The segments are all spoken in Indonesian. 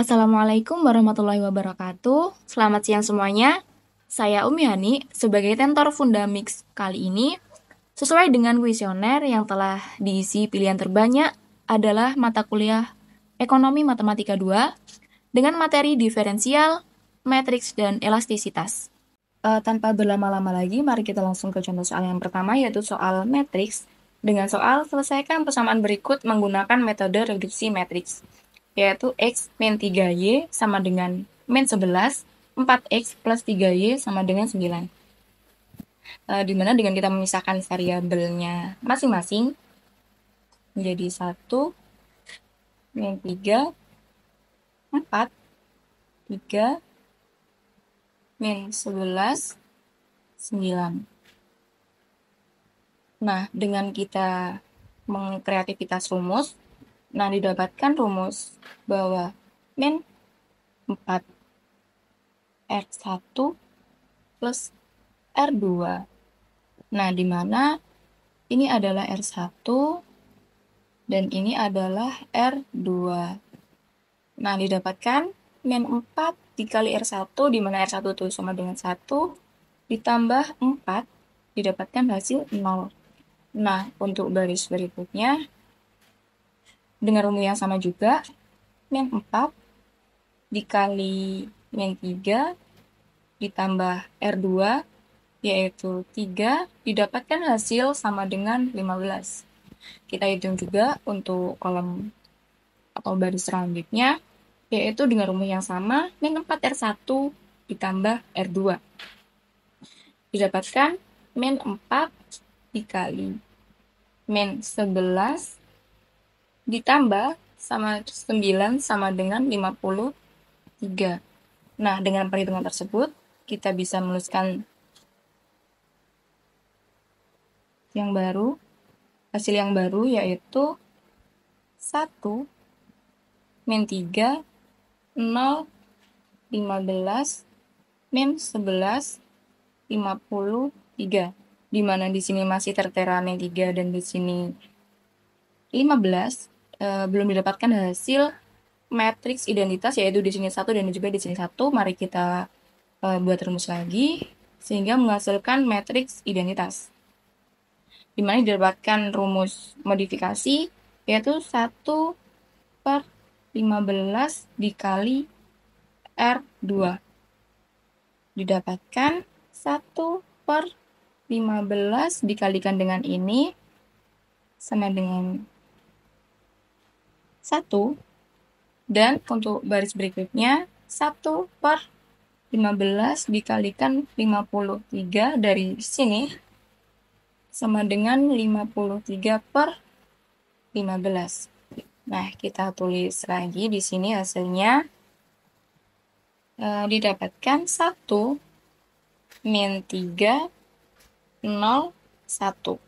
Assalamualaikum warahmatullahi wabarakatuh. Selamat siang semuanya. Saya Umi Hani sebagai tentor Fundamix kali ini. Sesuai dengan kuesioner yang telah diisi, pilihan terbanyak adalah mata kuliah Ekonomi Matematika 2 dengan materi diferensial, matriks, dan elastisitas. Tanpa berlama-lama lagi, mari kita langsung ke contoh soal yang pertama, yaitu soal matriks. Dengan soal, selesaikan persamaan berikut menggunakan metode reduksi matriks, yaitu X min 3Y sama dengan min 11, 4X plus 3Y sama dengan 9. Dimana dengan kita memisahkan variabelnya masing-masing menjadi 1, min 3, 4, 3, min 11, 9. Nah, dengan kita mengkreativitas rumus, nah didapatkan rumus bahwa min 4 R1 plus R2. Nah, di mana ini adalah R1 dan ini adalah R2. Nah, didapatkan min 4 dikali R1, di mana R1 itu sama dengan 1, ditambah 4, didapatkan hasil 0. Nah, untuk baris berikutnya, dengan rumus yang sama juga, min 4 dikali min 3 ditambah R2, yaitu 3, didapatkan hasil sama dengan 15. Kita hitung juga untuk kolom atau baris selanjutnya, yaitu dengan rumus yang sama, min 4R1 ditambah R2. Didapatkan min 4 dikali min 11 ditambah sama 9 sama dengan 53. Nah, dengan perhitungan tersebut, kita bisa menuliskan hasil yang baru yaitu 1 min 3, 0, 15, min 11, 53. Di mana di sini masih tertera min 3 dan di sini 15, belum didapatkan hasil matriks identitas, yaitu di sini 1 dan juga di sini 1. Mari kita buat rumus lagi sehingga menghasilkan matriks identitas, di mana didapatkan rumus modifikasi yaitu 1 per 15 dikali R2. Didapatkan 1 per 15 dikalikan dengan ini sama dengan 1. Dan untuk baris berikutnya, 1 per 15 dikalikan 53 dari sini sama dengan 53 per 15. Nah, kita tulis lagi di sini hasilnya. Didapatkan 1 min 3, 0, 1.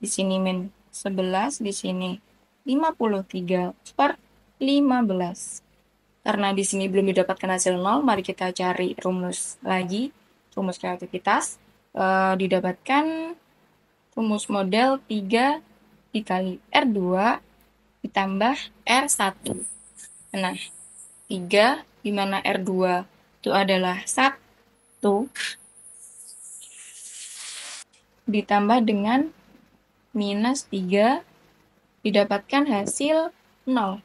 Di sini min 11, di sini 53 per 15. Karena di sini belum didapatkan hasil 0, mari kita cari rumus lagi, rumus kreativitas. Didapatkan rumus model 3 dikali R2 ditambah R1. Nah, 3 di mana R2 itu adalah 1 ditambah dengan minus 3, didapatkan hasil 0.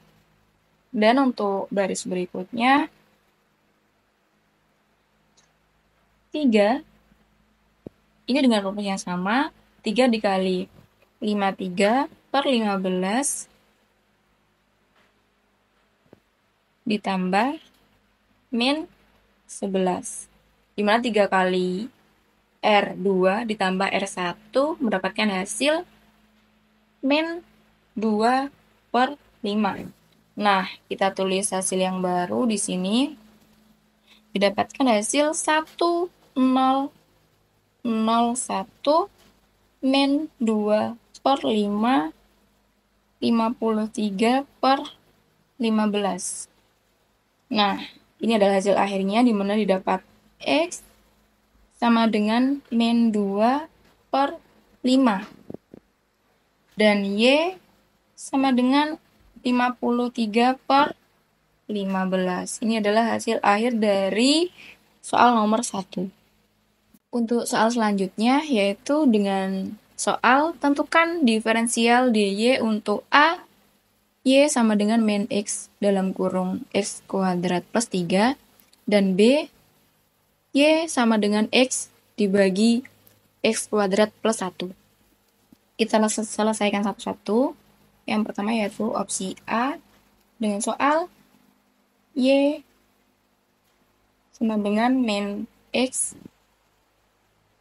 Dan untuk baris berikutnya, 3, ini dengan rumus yang sama, 3 dikali 53 per 15 ditambah min 11. Dimana 3 kali R2 ditambah R1 mendapatkan hasil min 2 per 5. Nah, kita tulis hasil yang baru di sini. Didapatkan hasil 1, 0, 0, 1, min 2 per 5, 53 per 15. Nah, ini adalah hasil akhirnya, di mana didapat X sama dengan min 2 per 5. Dan Y sama dengan 53 per 15. Ini adalah hasil akhir dari soal nomor 1. Untuk soal selanjutnya yaitu dengan soal tentukan diferensial dy untuk A, y sama dengan min x dalam kurung x kuadrat plus 3 dan B, y sama dengan x dibagi x kuadrat plus 1. Kita selesaikan satu-satu. Yang pertama yaitu opsi A dengan soal y sama dengan min x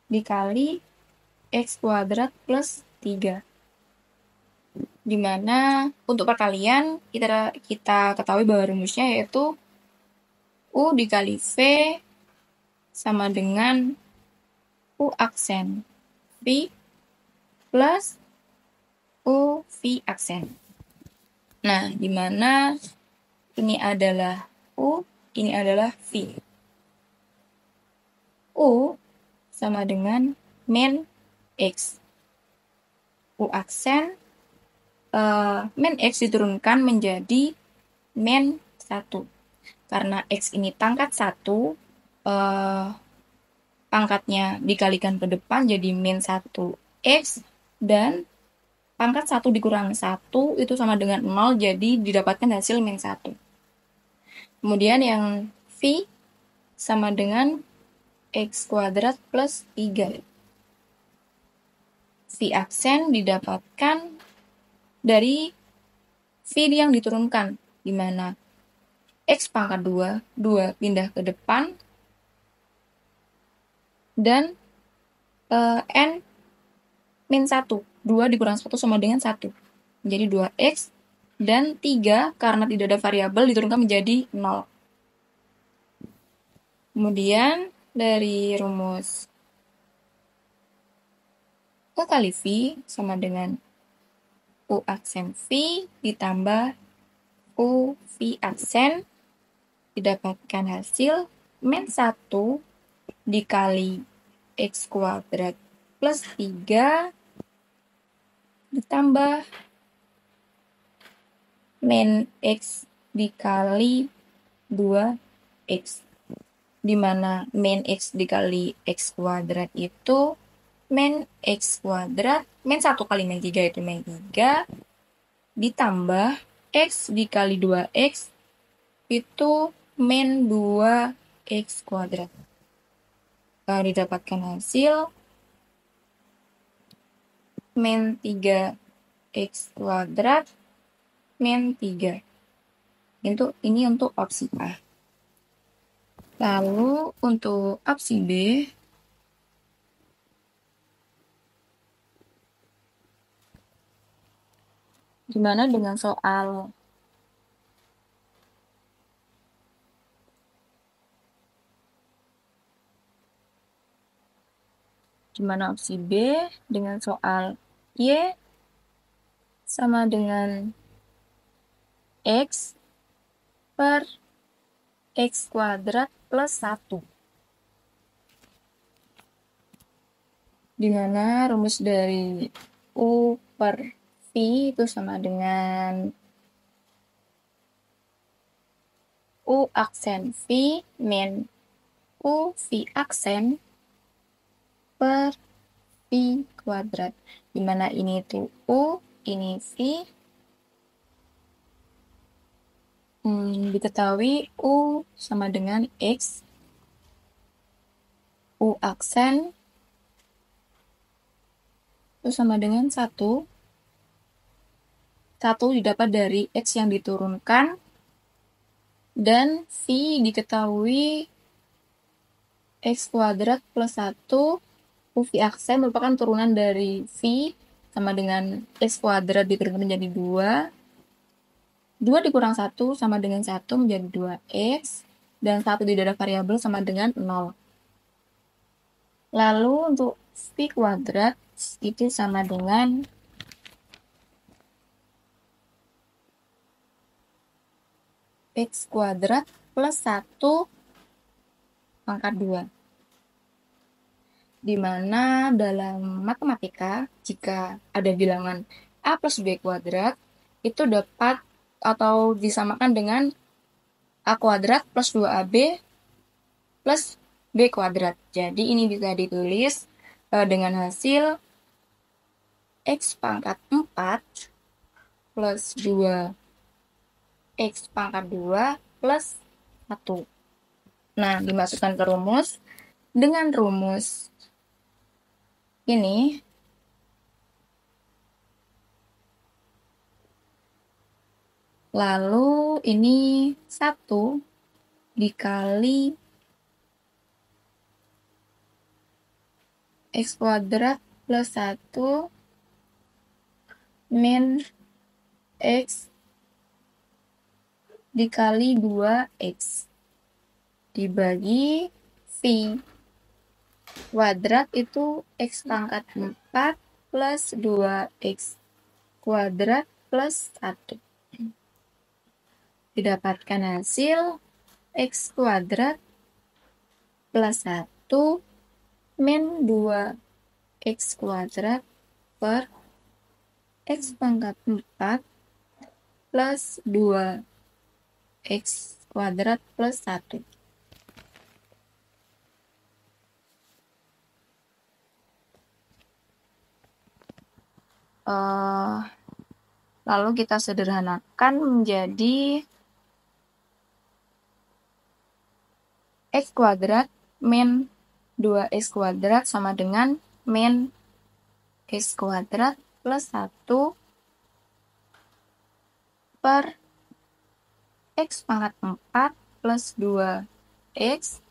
dikali x kuadrat plus 3. Dimana untuk perkalian kita ketahui bahwa rumusnya yaitu U dikali V sama dengan U aksen V plus U V aksen. Nah, dimana ini adalah U, ini adalah V. U sama dengan min X. U aksen min X diturunkan menjadi min 1. Karena X ini pangkat 1, pangkatnya dikalikan ke depan jadi min 1X, dan pangkat 1 dikurangi 1 itu sama dengan 0, jadi didapatkan hasil min 1. Kemudian yang V sama dengan X kuadrat plus 3. V aksen didapatkan dari V yang diturunkan, di mana X pangkat 2 pindah ke depan, dan N min 1, 2 dikurangi 1 sama dengan 1, menjadi 2X, dan 3 karena tidak ada variabel diturunkan menjadi 0. Kemudian dari rumus U kali V sama dengan U aksen V ditambah U V aksen didapatkan hasil min 1 dikali X kuadrat plus 3 ditambah min X dikali 2X, dimana min X dikali X kuadrat itu min X kuadrat, min 1 kali min 3 itu min 3, ditambah X dikali 2X itu min 2X kuadrat. Didapatkan hasil min 3X kuadrat min 3. Ini untuk opsi A. Lalu untuk opsi B, gimana dengan soal opsi B dengan soal Y sama dengan X per X kuadrat plus 1. Dimana rumus dari U per V itu sama dengan U aksen V min U V aksen per V kuadrat. Dimana ini itu U, ini V. Diketahui U sama dengan X. U aksen itu sama dengan 1. 1 didapat dari X yang diturunkan, dan V diketahui X kuadrat plus 1, U V aksen merupakan turunan dari V sama dengan X kuadrat diturunkan menjadi 2. 2 dikurang 1 sama dengan 1 menjadi 2X, dan 1 tidak ada variabel sama dengan 0. Lalu untuk V kuadrat itu sama dengan X kuadrat plus 1 pangkat 2. Dimana dalam matematika, jika ada bilangan A plus B kuadrat, itu dapat atau disamakan dengan A kuadrat plus 2AB plus B kuadrat. Jadi ini bisa ditulis dengan hasil X pangkat 4 plus 2 X pangkat 2 plus 1. Nah, dimasukkan ke rumus. Dengan rumus ini, lalu ini 1 dikali X kuadrat plus 1 min X dikali 2X dibagi V kuadrat itu X pangkat 4 plus 2X kuadrat plus 1. Didapatkan hasil X kuadrat plus 1 min 2X kuadrat per X pangkat 4 plus 2X kuadrat plus 1. Lalu kita sederhanakan menjadi X kuadrat min 2X kuadrat sama dengan min X kuadrat plus 1 per X pangkat 4 plus 2X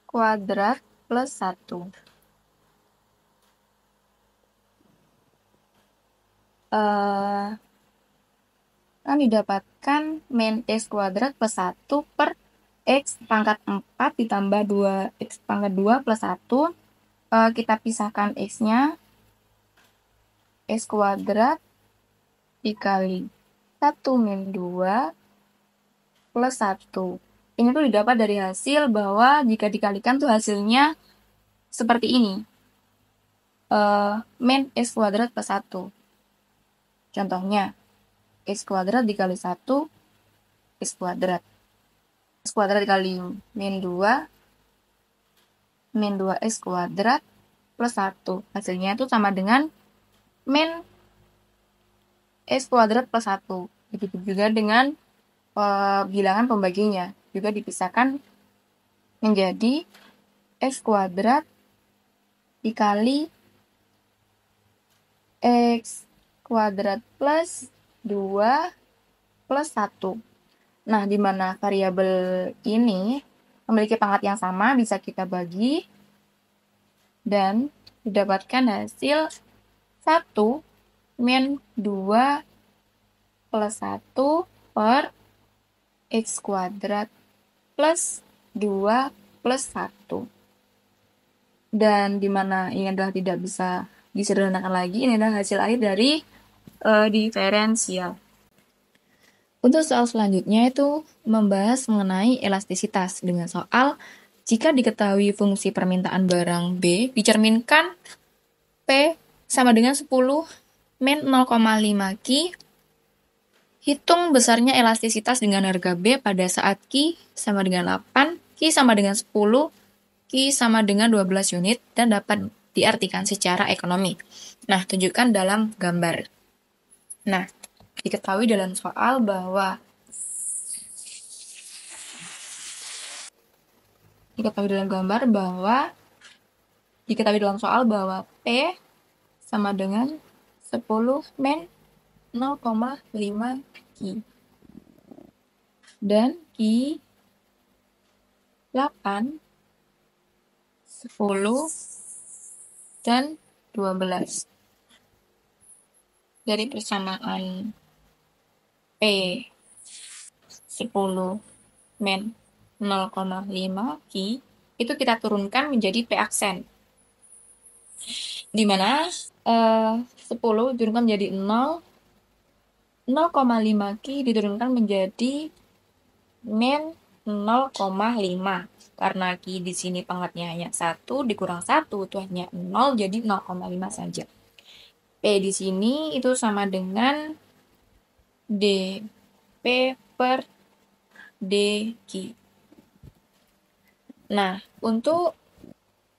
kuadrat plus 1. Kan didapatkan min X kuadrat plus 1 per X pangkat 4 ditambah 2X pangkat 2 plus 1. Kita pisahkan X-nya. X kuadrat dikali 1 min 2 plus 1. Ini tuh didapat dari hasil bahwa jika dikalikan tuh hasilnya seperti ini. Min X kuadrat plus 1. Contohnya, X kuadrat dikali 1, X kuadrat. X kuadrat dikali min 2, min 2X kuadrat plus 1. Hasilnya itu sama dengan min X kuadrat plus 1. Begitu juga dengan bilangan pembaginya. Juga dipisahkan menjadi X kuadrat dikali X kuadrat plus 2 plus 1. Nah, di mana variabel ini memiliki pangkat yang sama, bisa kita bagi dan didapatkan hasil 1 min 2 plus 1 per X kuadrat plus 2 plus 1. Dan di mana ini adalah tidak bisa disederhanakan lagi, ini adalah hasil akhir dari diferensial. Untuk soal selanjutnya itu membahas mengenai elastisitas dengan soal jika diketahui fungsi permintaan barang B dicerminkan P sama dengan 10 min 0,5 Q, hitung besarnya elastisitas dengan harga B pada saat Q sama dengan 8, Q sama dengan 10, Q sama dengan 12 unit dan dapat diartikan secara ekonomi. Nah, tunjukkan dalam gambar. Nah, diketahui dalam soal bahwa diketahui dalam soal bahwa P sama dengan 10 min 0,5 Q dan Q 8, 10 dan 12. Dari persamaan P 10 min 0,5 Q itu kita turunkan menjadi P aksen, di mana 10 diturunkan menjadi 0, 0,5 Q diturunkan menjadi min 0,5. Karena Q di sini pangkatnya hanya 1 dikurang 1 itu hanya 0, jadi 0,5 saja. P di sini itu sama dengan D dP per dQ. Nah, untuk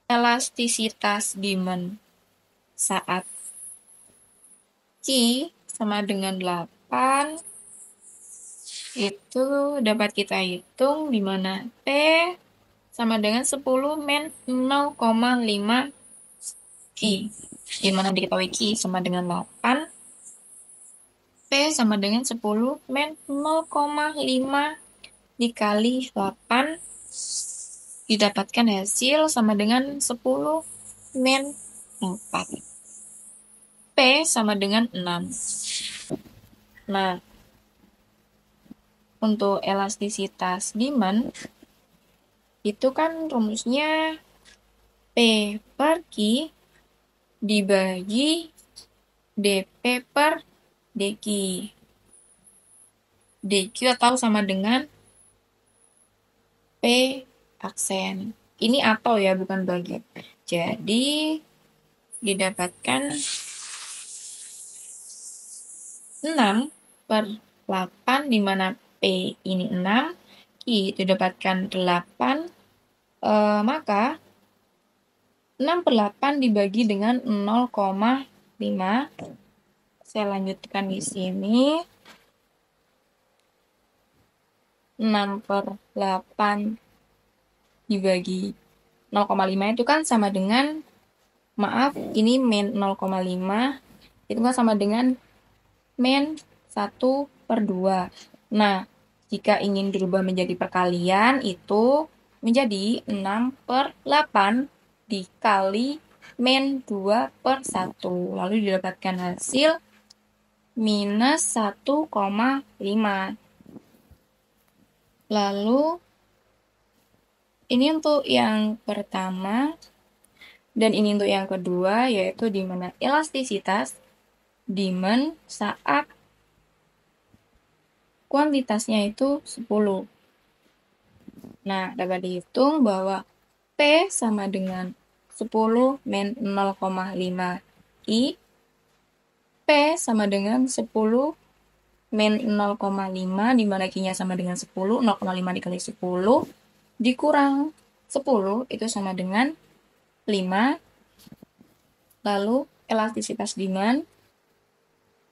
elastisitas demand saat Q sama dengan 8, itu dapat kita hitung di mana P sama dengan 10 min 0,5 Q. Di mana diketahui Q sama dengan 8, P sama dengan 10 min 0,5 dikali 8, didapatkan hasil sama dengan 10 min 4. P sama dengan 6. Nah, untuk elastisitas demand, itu kan rumusnya P per Q dibagi dP per dQ. dQ atau sama dengan P aksen. Ini atau ya, bukan bagi. Jadi, didapatkan 6 per 8, di mana P ini 6, Q didapatkan 8, maka 6 per 8 dibagi dengan 0,5. Saya lanjutkan di sini. 6 per 8 dibagi 0,5 itu kan sama dengan, maaf, ini min 0,5, itu kan sama dengan min 1 per 2. Nah, jika ingin dirubah menjadi perkalian, itu menjadi 6 per 8 dikali min 2 per 1. Lalu didapatkan hasil minus 1,5. Lalu, ini untuk yang pertama, dan ini untuk yang kedua, yaitu di mana elastisitas demand saat kuantitasnya itu 10. Nah, dapat dihitung bahwa P sama dengan 10 min 0,5 I, P sama dengan 10 min 0,5, di mana Q-nya sama dengan 10, 0,5 dikali 10, dikurang 10, itu sama dengan 5. Lalu, elastisitas demand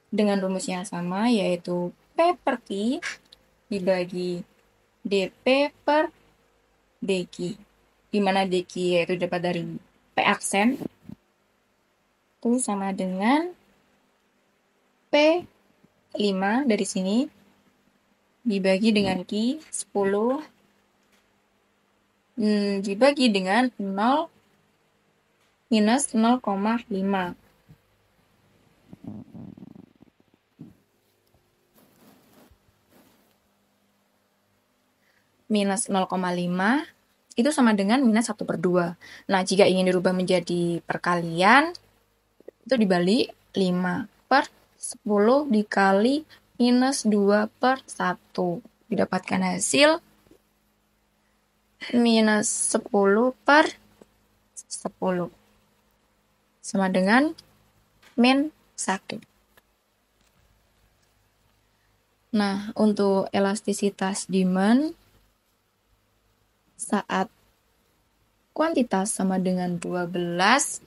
dengan rumusnya sama, yaitu P per Q dibagi dP per dQ, di mana dQ yaitu dapat dari P aksen, itu sama dengan P5 dari sini dibagi dengan Q 10 dibagi dengan 0 minus 0,5. Minus 0,5 itu sama dengan minus 1 per 2. Nah, jika ingin dirubah menjadi perkalian, itu dibalik 5 per 10 dikali minus 2 per 1. Didapatkan hasil minus 10 per 10. Sama dengan min 1. Nah, untuk elastisitas demand saat kuantitas sama dengan 12,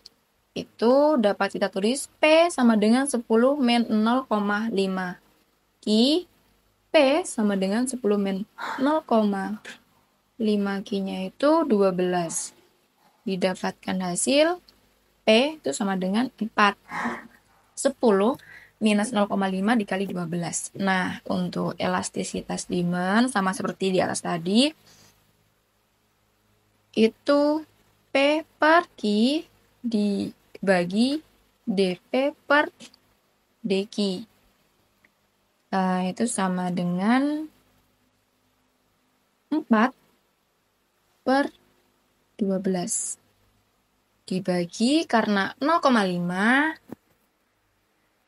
itu dapat kita tulis P sama dengan 10 min 0,5 Q, P sama dengan 10 min 0,5 Q-nya itu 12. Didapatkan hasil P itu sama dengan 4. 10 minus 0,5 dikali 12. Nah, untuk elastisitas demand sama seperti di atas tadi, itu P per Q dibagi dP per dQ. Itu sama dengan 4 per 12. Dibagi karena 0,5,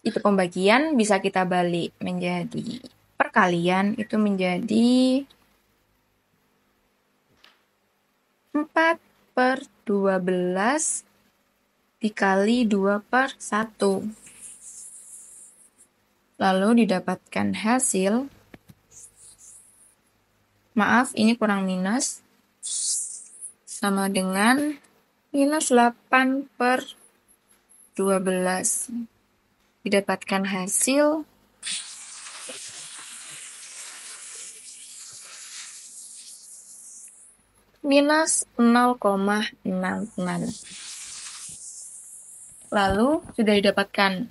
itu pembagian bisa kita balik menjadi perkalian, itu menjadi 4 per 12 dikali 2 per 1. Lalu didapatkan hasil Maaf, ini kurang minus. Sama dengan minus 8 per 12. Didapatkan hasil minus 0,66. Lalu sudah didapatkan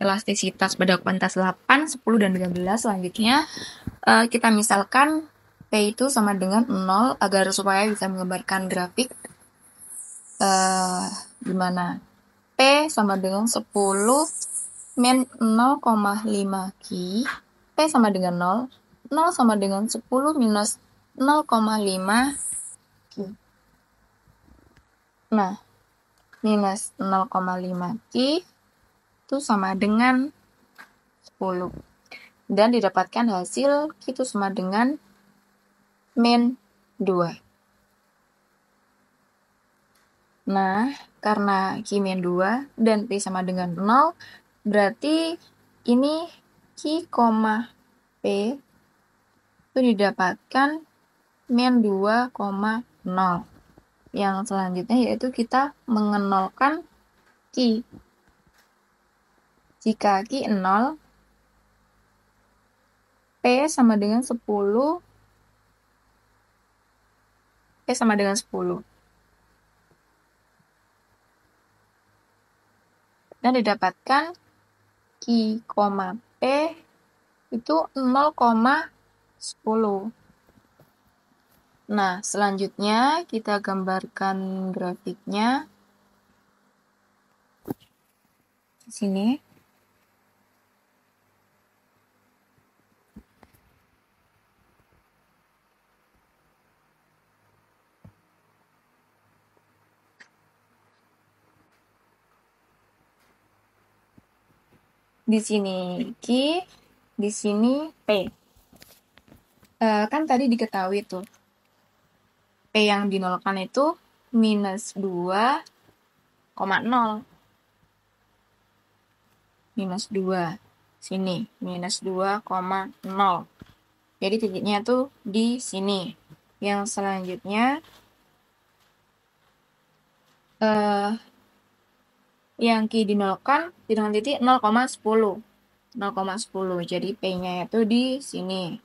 elastisitas pada kuantitas 8, 10, dan 13. Selanjutnya kita misalkan P itu sama dengan 0 agar supaya bisa menggambarkan grafik di mana P sama dengan 10 min 0,5 Ki. P sama dengan 0. 0 sama dengan 10 minus 0,5 Ki. Nah, minus 0,5 Ki itu sama dengan 10. Dan didapatkan hasil Ki itu sama dengan min 2. Nah, karena Ki min 2 dan P sama dengan 0, berarti ini Ki, P itu didapatkan min 2,0. Yang selanjutnya yaitu kita mengenolkan Ki. Jika Ki 0, P sama dengan 10, P sama dengan 10. Dan didapatkan Ki, P itu 0,10. Nah, selanjutnya kita gambarkan grafiknya di sini. Di sini Ki, di sini P. Kan tadi diketahui tuh, P yang dinolkan itu minus 2,0. Minus 2. Sini, minus 2,0. Jadi titiknya tuh di sini. Yang selanjutnya, yang Ki dinolkan dengan titik 0,10. 0,10. Jadi P-nya itu di sini.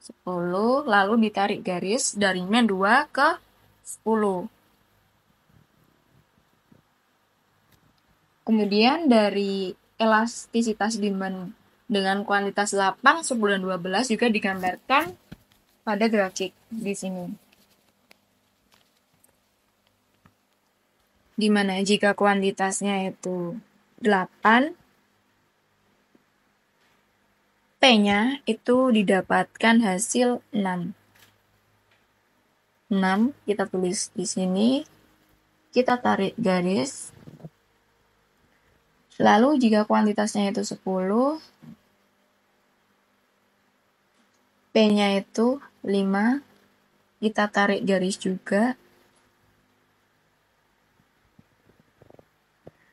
10, lalu ditarik garis dari min 2 ke 10. Kemudian dari elastisitas demand dengan kuantitas 8, 10, dan 12 juga digambarkan pada grafik di sini. Dimana jika kuantitasnya itu 8, P-nya itu didapatkan hasil 6. 6 kita tulis di sini, kita tarik garis. Lalu jika kuantitasnya itu 10, P-nya itu 5, kita tarik garis juga.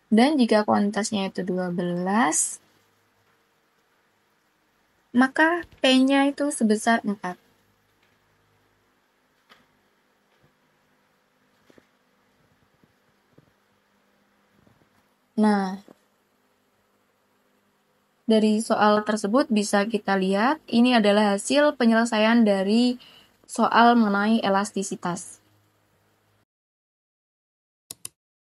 Dan jika kuantitasnya itu 12, maka P-nya itu sebesar 4. Nah, dari soal tersebut bisa kita lihat ini adalah hasil penyelesaian dari soal mengenai elastisitas.